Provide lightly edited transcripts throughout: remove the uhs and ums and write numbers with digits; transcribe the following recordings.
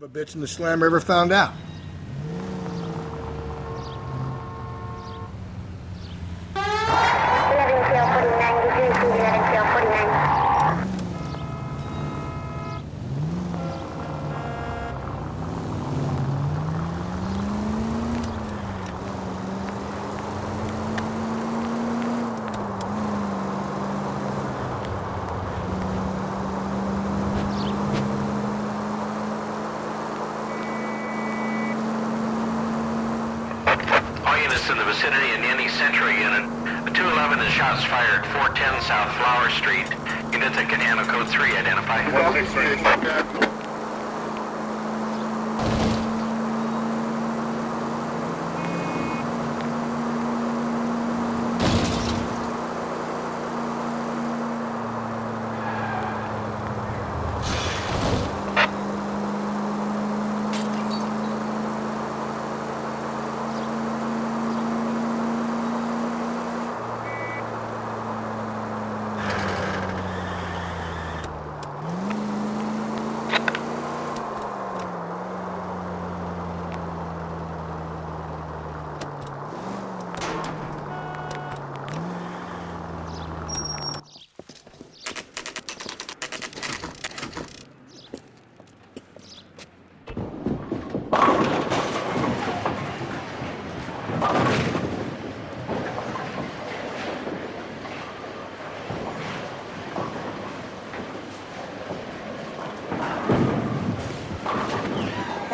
A bitch in the Slam River found out. In the vicinity in any Century unit. A 211 is shots fired, 410 South Flower Street. Units at Canano Code 3 identify. 163.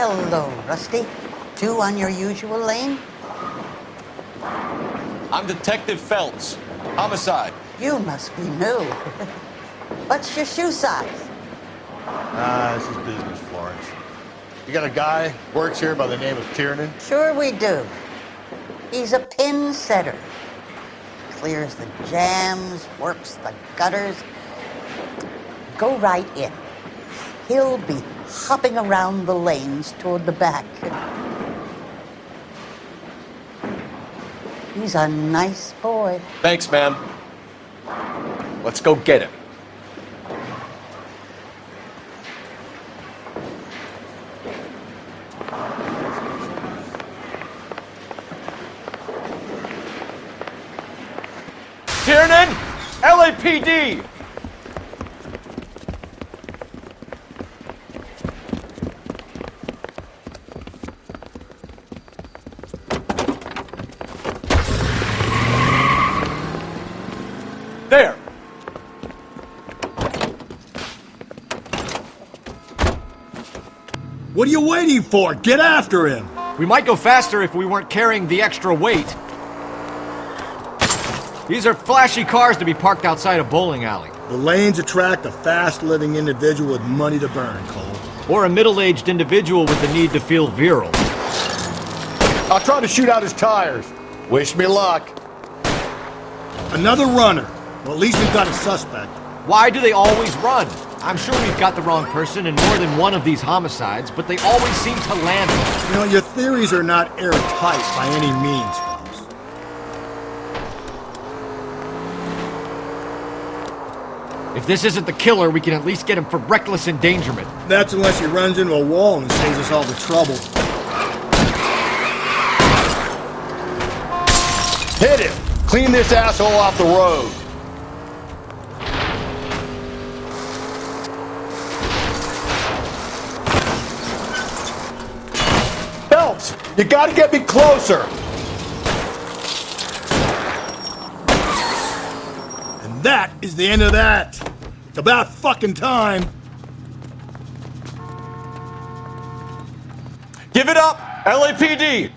Hello, Rusty. Two on your usual lane? I'm Detective Phelps. Homicide. You must be new. What's your shoe size? This is business, Florence. You got a guy works here by the name of Tiernan? Sure we do. He's a pin setter. Clears the jams, works the gutters. Go right in. He'll be hopping around the lanes toward the back. He's a nice boy. Thanks, ma'am. Let's go get him. Tiernan! LAPD! There! What are you waiting for? Get after him! We might go faster if we weren't carrying the extra weight. These are flashy cars to be parked outside a bowling alley. The lanes attract a fast-living individual with money to burn, Cole. Or a middle-aged individual with the need to feel virile. I'll try to shoot out his tires. Wish me luck. Another runner. Well, at least we've got a suspect. Why do they always run? I'm sure we've got the wrong person in more than one of these homicides, but they always seem to land on. You know, your theories are not airtight by any means, Phelps. If this isn't the killer, we can at least get him for reckless endangerment. That's unless he runs into a wall and saves us all the trouble. Hit him! Clean this asshole off the road. Phelps, you gotta get me closer. And that is the end of that. It's about fucking time. Give it up, LAPD!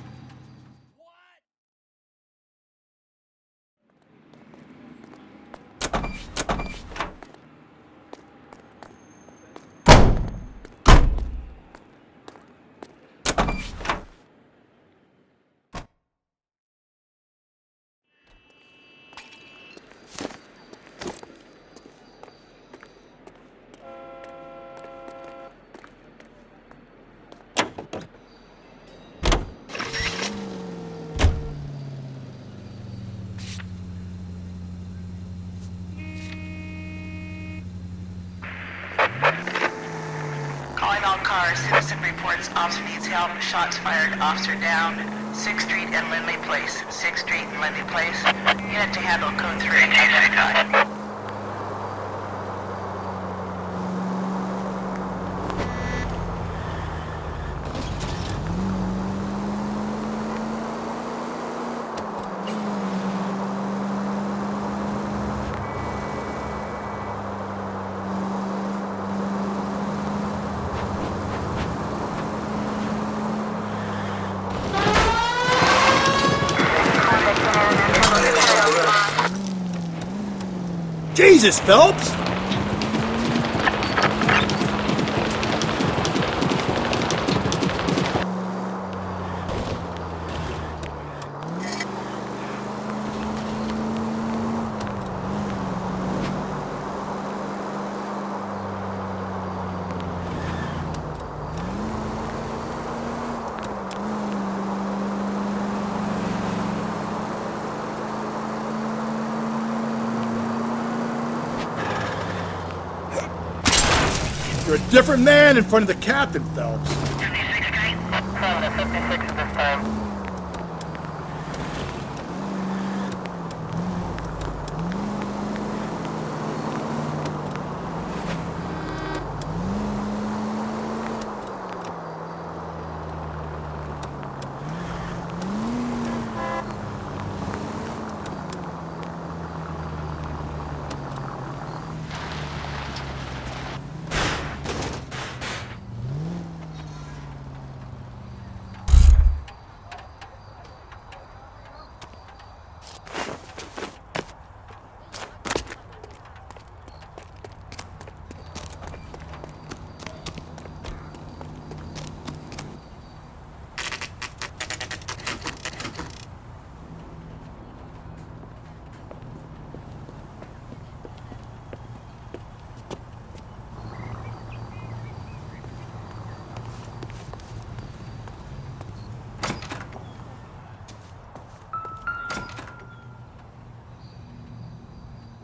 on all cars. Citizen reports officer needs help. Shots fired. Officer down. 6th Street and Lindley Place. 6th Street and Lindley Place. Unit to handle code 3. Identified. Jesus, Phelps! You're a different man in front of the captain, Phelps. 56th Street. 7 at 56 at this time.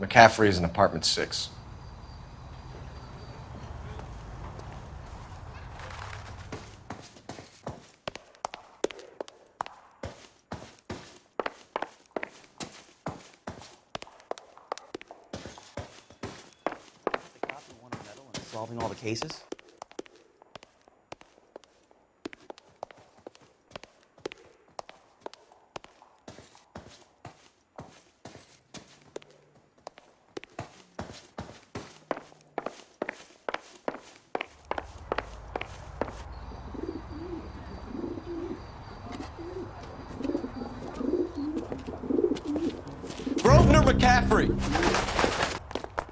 McCaffrey is in apartment 6. Solving all the cases? Grosvenor McCaffrey!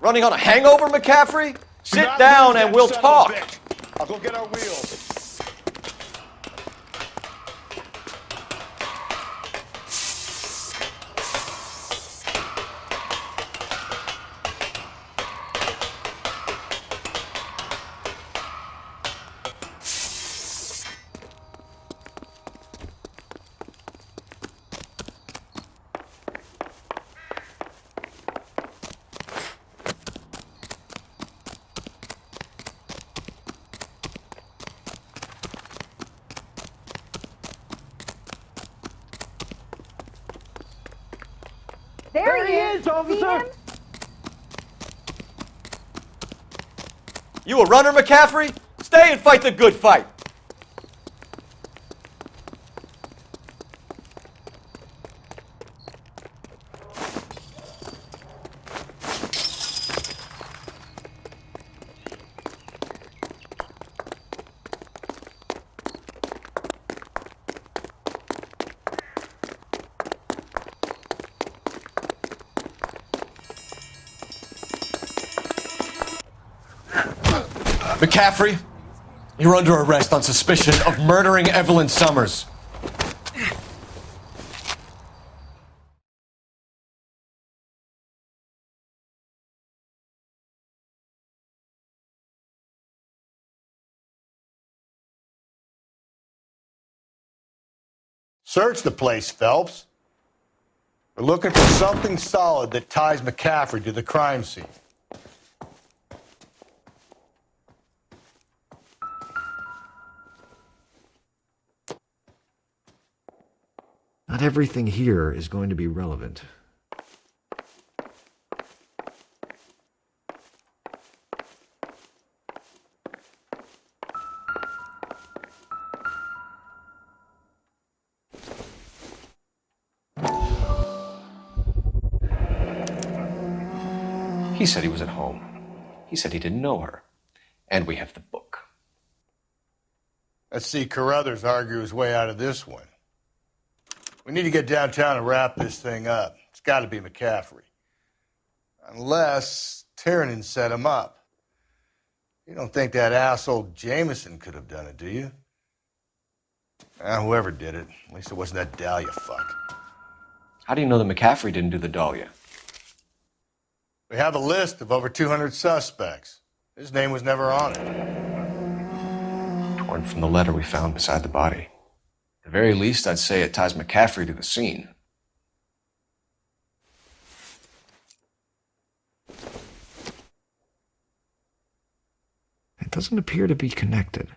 Running on a hangover, McCaffrey? Sit down and we'll talk. I'll go get our wheels. There he is, officer! You a runner, McCaffrey? Stay and fight the good fight. McCaffrey, you're under arrest on suspicion of murdering Evelyn Summers. Search the place, Phelps. We're looking for something solid that ties McCaffrey to the crime scene. Not everything here is going to be relevant. He said he was at home. He said he didn't know her. And we have the book. Let's see Carruthers argue his way out of this one. We need to get downtown and wrap this thing up. It's got to be McCaffrey. Unless Tiernan set him up. You don't think that asshole Jameson could have done it, do you? Whoever did it. At least it wasn't that Dahlia fuck. How do you know that McCaffrey didn't do the Dahlia? We have a list of over 200 suspects. His name was never on it. Torn from the letter we found beside the body. At the very least, I'd say it ties McCaffrey to the scene. It doesn't appear to be connected.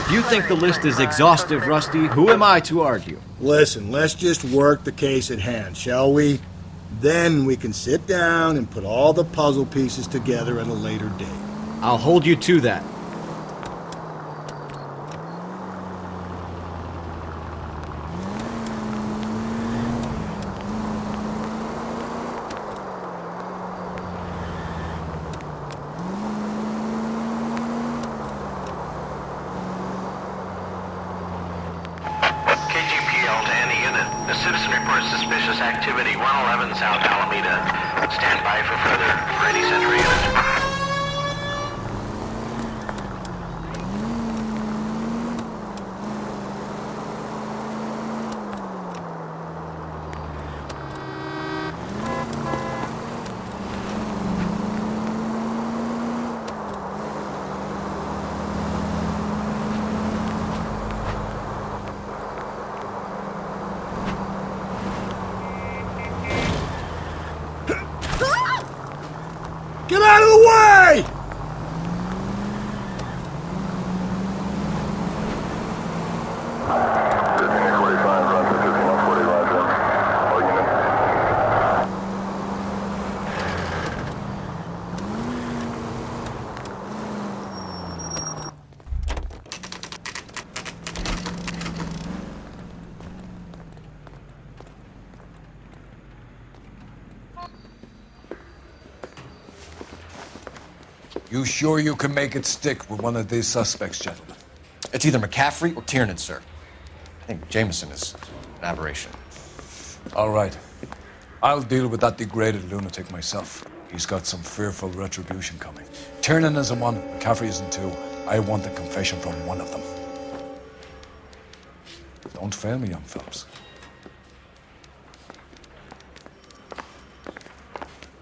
If you think the list is exhaustive, Rusty, who am I to argue? Listen, let's just work the case at hand, shall we? Then we can sit down and put all the puzzle pieces together at a later date. I'll hold you to that. KGPL to any unit. A citizen reports suspicious activity 111 South Alameda. Stand by for any Central unit. Get out of the way! You sure you can make it stick with one of these suspects, gentlemen? It's either McCaffrey or Tiernan, sir. I think Jameson is an aberration. All right. I'll deal with that degraded lunatic myself. He's got some fearful retribution coming. Tiernan isn't one, McCaffrey isn't two. I want a confession from one of them. Don't fail me, young fellas.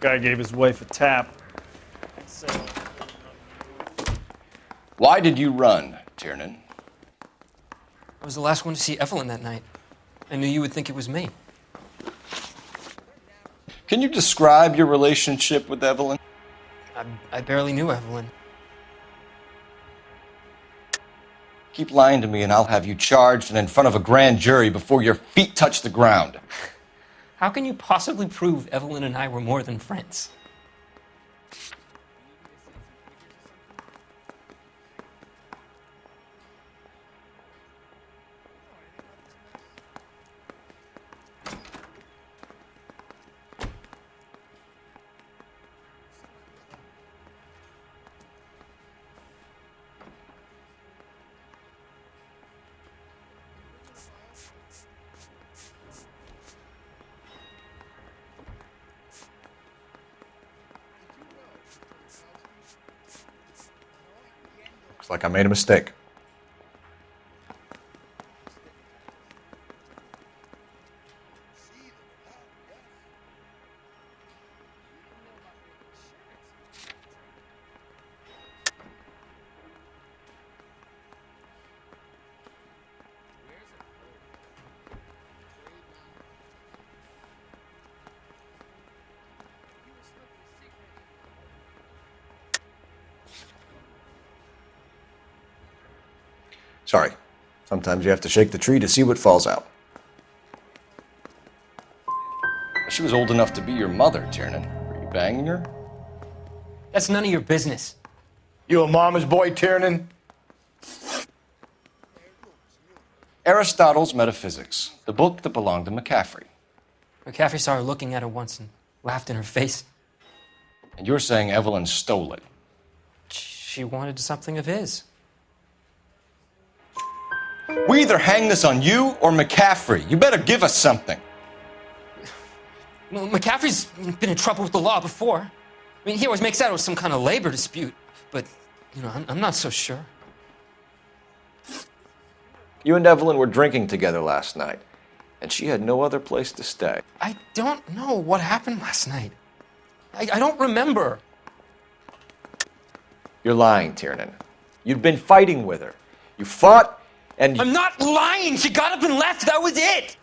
Guy gave his wife a tap. Why did you run, Tiernan? I was the last one to see Evelyn that night. I knew you would think it was me. Can you describe your relationship with Evelyn? I barely knew Evelyn. Keep lying to me and I'll have you charged and in front of a grand jury before your feet touch the ground. How can you possibly prove Evelyn and I were more than friends? like I made a mistake. Sorry. Sometimes you have to shake the tree to see what falls out. She was old enough to be your mother, Tiernan. Were you banging her? That's none of your business. You a mama's boy, Tiernan? Aristotle's Metaphysics, the book that belonged to McCaffrey. McCaffrey saw her looking at her once and laughed in her face. And you're saying Evelyn stole it? She wanted something of his. We either hang this on you or McCaffrey. You better give us something. Well, McCaffrey's been in trouble with the law before. I mean, he always makes out it was some kind of labor dispute, but, I'm not so sure. You and Evelyn were drinking together last night, and she had no other place to stay. I don't know what happened last night. I don't remember. You're lying, Tiernan. You'd been fighting with her. You fought, and... I'm not lying! She got up and left! That was it!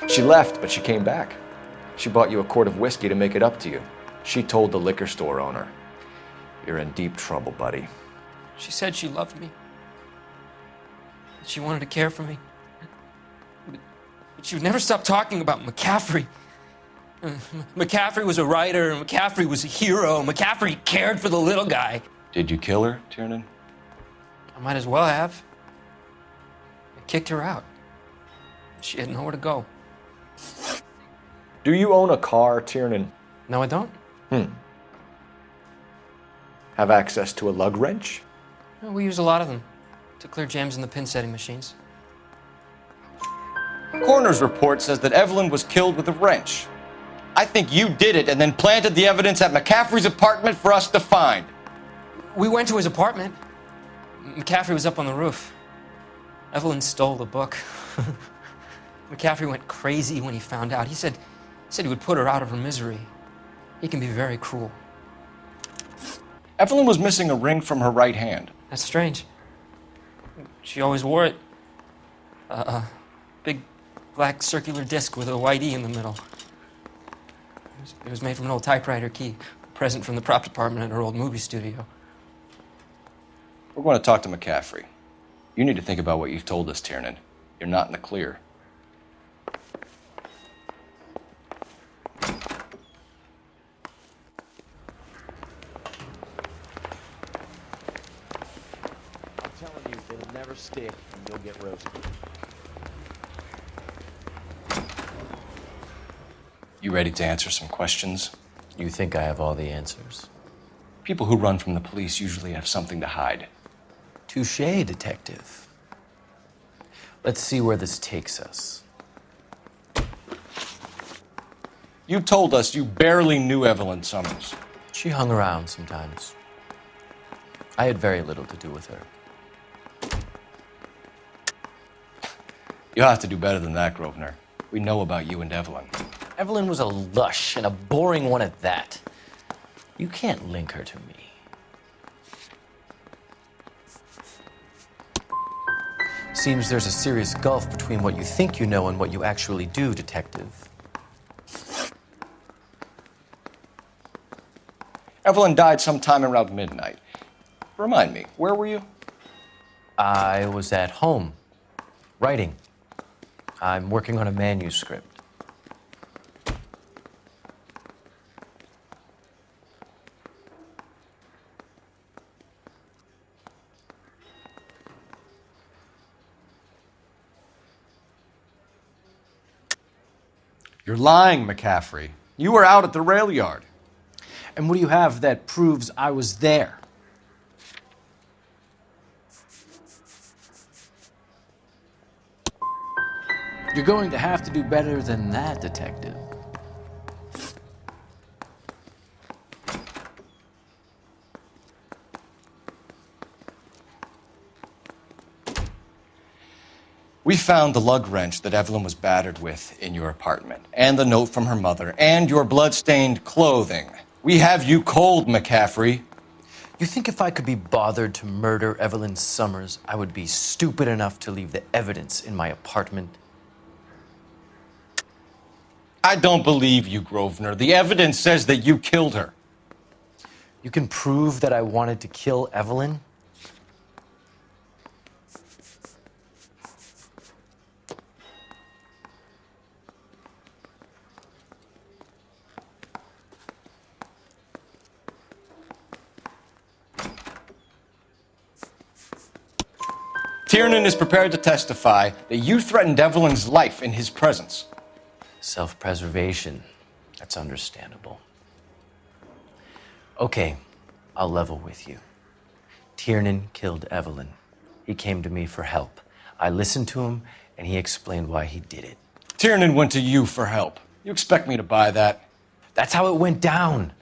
She left, but she came back. She bought you a quart of whiskey to make it up to you. She told the liquor store owner. You're in deep trouble, buddy. She said she loved me. She wanted to care for me. But she would never stop talking about McCaffrey. McCaffrey was a writer, and McCaffrey was a hero. McCaffrey cared for the little guy. Did you kill her, Tiernan? I might as well have. I kicked her out. She had nowhere to go. Do you own a car, Tiernan? No, I don't. Have access to a lug wrench? No, we use a lot of them to clear jams in the pin setting machines. Coroner's report says that Evelyn was killed with a wrench. I think you did it and then planted the evidence at McCaffrey's apartment for us to find. We went to his apartment. McCaffrey was up on the roof. Evelyn stole the book. McCaffrey went crazy when he found out. He said he would put her out of her misery. He can be very cruel. Evelyn was missing a ring from her right hand. That's strange. She always wore it. A big black circular disc with a white E in the middle. It was made from an old typewriter key, a present from the prop department at her old movie studio. We're going to talk to McCaffrey. You need to think about what you've told us, Tiernan. You're not in the clear. I'm telling you, it'll never stick and you'll get roasted. You ready to answer some questions? You think I have all the answers? People who run from the police usually have something to hide. Touché, detective. Let's see where this takes us. You told us you barely knew Evelyn Summers. She hung around sometimes. I had very little to do with her. You'll have to do better than that, Grosvenor. We know about you and Evelyn. Evelyn was a lush, and a boring one at that. You can't link her to me. Seems there's a serious gulf between what you think you know and what you actually do, detective. Evelyn died sometime around midnight. Remind me, where were you? I was at home, writing. I'm working on a manuscript. You're lying, McCaffrey. You were out at the rail yard. And what do you have that proves I was there? You're going to have to do better than that, Detective. We found the lug wrench that Evelyn was battered with in your apartment, and the note from her mother, and your blood-stained clothing. We have you cold, McCaffrey. You think if I could be bothered to murder Evelyn Summers, I would be stupid enough to leave the evidence in my apartment? I don't believe you, Grosvenor. The evidence says that you killed her. You can prove that I wanted to kill Evelyn? Tiernan is prepared to testify that you threatened Evelyn's life in his presence. Self-preservation. That's understandable. Okay, I'll level with you. Tiernan killed Evelyn. He came to me for help. I listened to him, and he explained why he did it. Tiernan went to you for help. You expect me to buy that? That's how it went down.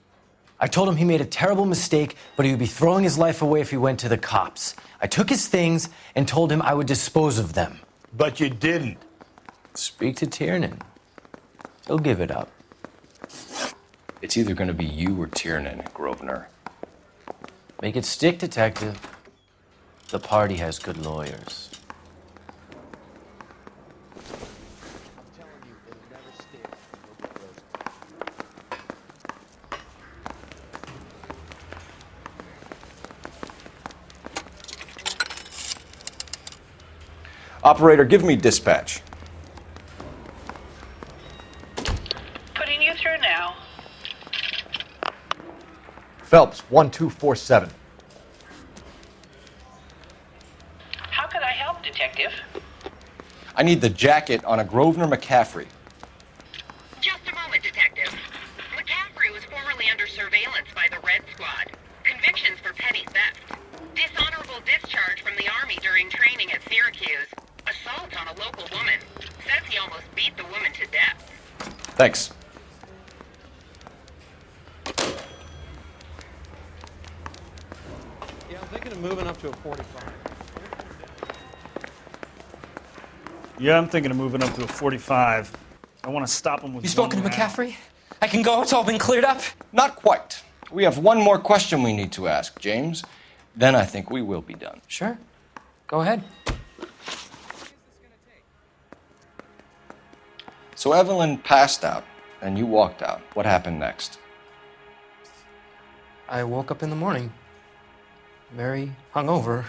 I told him he made a terrible mistake, but he would be throwing his life away if he went to the cops. I took his things and told him I would dispose of them. But you didn't. Speak to Tiernan. He'll give it up. It's either going to be you or Tiernan, Grosvenor. Make it stick, Detective. The party has good lawyers. Operator, give me dispatch. Putting you through now. Phelps, 1247. How could I help, Detective? I need the jacket on a Grosvenor McCaffrey. Just a moment, Detective. McCaffrey was formerly under surveillance by the Red Squad. Convictions for petty theft. Dishonorable discharge from the Army during training at Syracuse. Assault on a local woman. Says he almost beat the woman to death. Thanks. Yeah, I'm thinking of moving up to a 45. Yeah, I'm thinking of moving up to a 45. I want to stop him with You spoken to one round. McCaffrey? I can go? It's all been cleared up? Not quite. We have one more question we need to ask, James. Then I think we will be done. Sure. Go ahead. So Evelyn passed out, and you walked out. What happened next? I woke up in the morning, very hungover.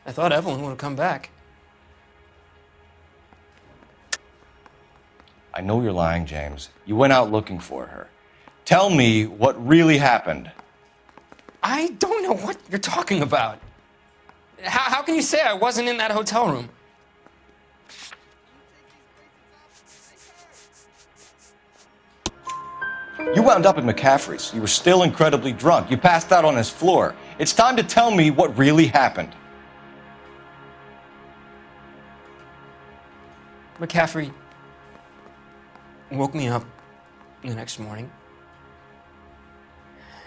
I thought Evelyn would have come back. I know you're lying, James. You went out looking for her. Tell me what really happened. I don't know what you're talking about. How can you say I wasn't in that hotel room? You wound up at McCaffrey's. You were still incredibly drunk. You passed out on his floor. It's time to tell me what really happened. McCaffrey woke me up the next morning,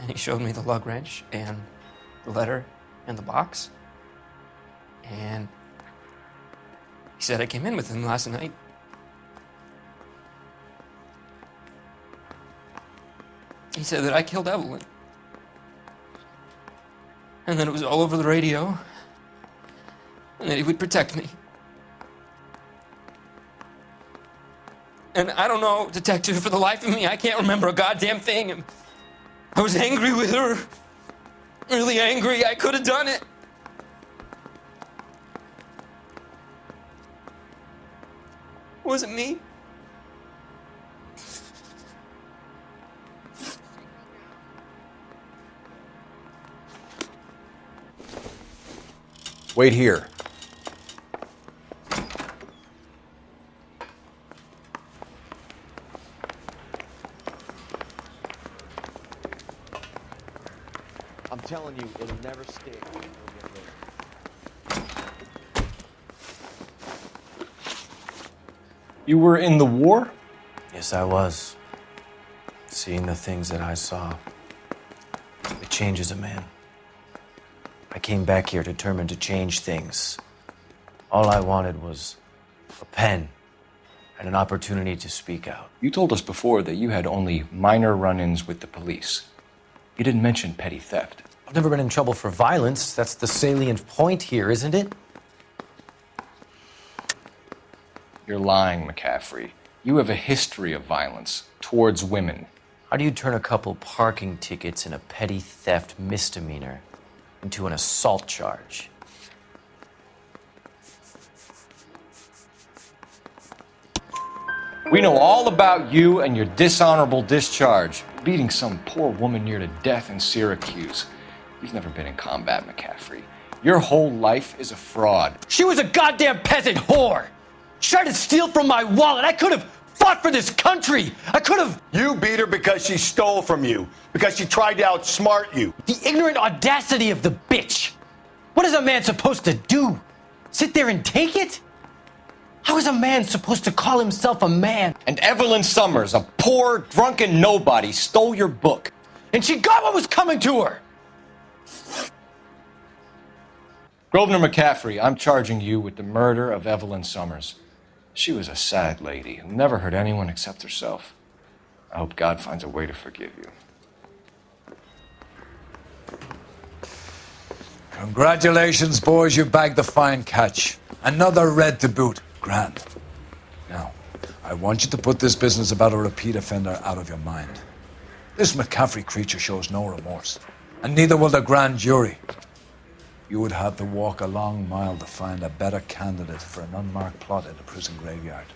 and he showed me the lug wrench and the letter and the box, and he said I came in with him last night. He said that I killed Evelyn, and that it was all over the radio, and that he would protect me. And I don't know, Detective, for the life of me, I can't remember a goddamn thing. I was angry with her. Really angry. I could have done it. Was it me? Wait here. I'm telling you, it'll never stick. You were in the war? Yes, I was. Seeing the things that I saw, it changes a man. I came back here determined to change things. All I wanted was a pen and an opportunity to speak out. You told us before that you had only minor run-ins with the police. You didn't mention petty theft. I've never been in trouble for violence. That's the salient point here, isn't it? You're lying, McCaffrey. You have a history of violence towards women. How do you turn a couple parking tickets and a petty theft misdemeanor into an assault charge? We know all about you and your dishonorable discharge, beating some poor woman near to death in Syracuse. You've never been in combat, McCaffrey. Your whole life is a fraud. She was a goddamn peasant whore! She tried to steal from my wallet. I could have fought for this country. I could have... You beat her because she stole from you, because she tried to outsmart you. The ignorant audacity of the bitch. What is a man supposed to do? Sit there and take it? How is a man supposed to call himself a man? And Evelyn Summers, a poor, drunken nobody, stole your book. And she got what was coming to her. Grosvenor McCaffrey, I'm charging you with the murder of Evelyn Summers. She was a sad lady who never hurt anyone except herself. I hope God finds a way to forgive you. Congratulations, boys. You bagged the fine catch. Another red to boot. Grand. Now, I want you to put this business about a repeat offender out of your mind. This McCaffrey creature shows no remorse, and neither will the grand jury. You would have to walk a long mile to find a better candidate for an unmarked plot in a prison graveyard.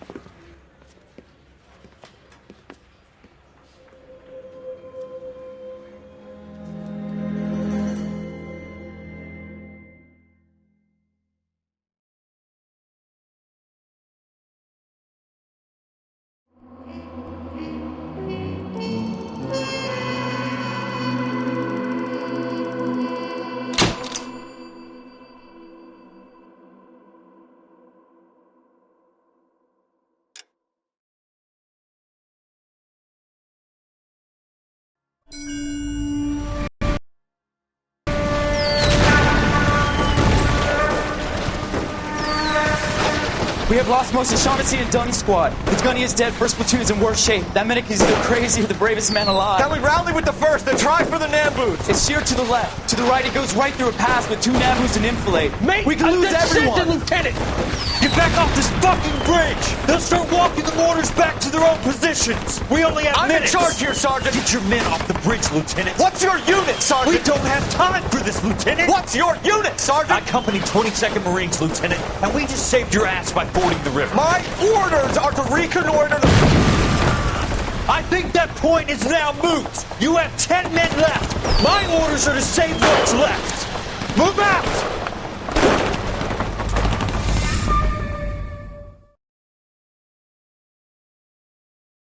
We have lost most of Shaughnessy and Dunn's squad. The gunny is dead. First platoon is in worse shape. That medic is either crazy or the bravest man alive. Can we rally with the first and try for the Nambus? It's sheer to the left. To the right, it goes right through a pass with 2 Nabus and enfilade. Mate, we can lose everyone. Lieutenant! Get back off this fucking bridge! They'll start walking the mortars back to their own positions. We only have minutes. I'm in charge here, Sergeant. Get your men off the bridge, Lieutenant. What's your unit, Sergeant? We don't have time for this, Lieutenant. What's your unit, Sergeant? I company 22nd Marines, Lieutenant, and we just saved your ass by fording the river. My orders are to reconnoiter the... I think that point is now moot. You have 10 men left. My orders are to save what's left. Move out!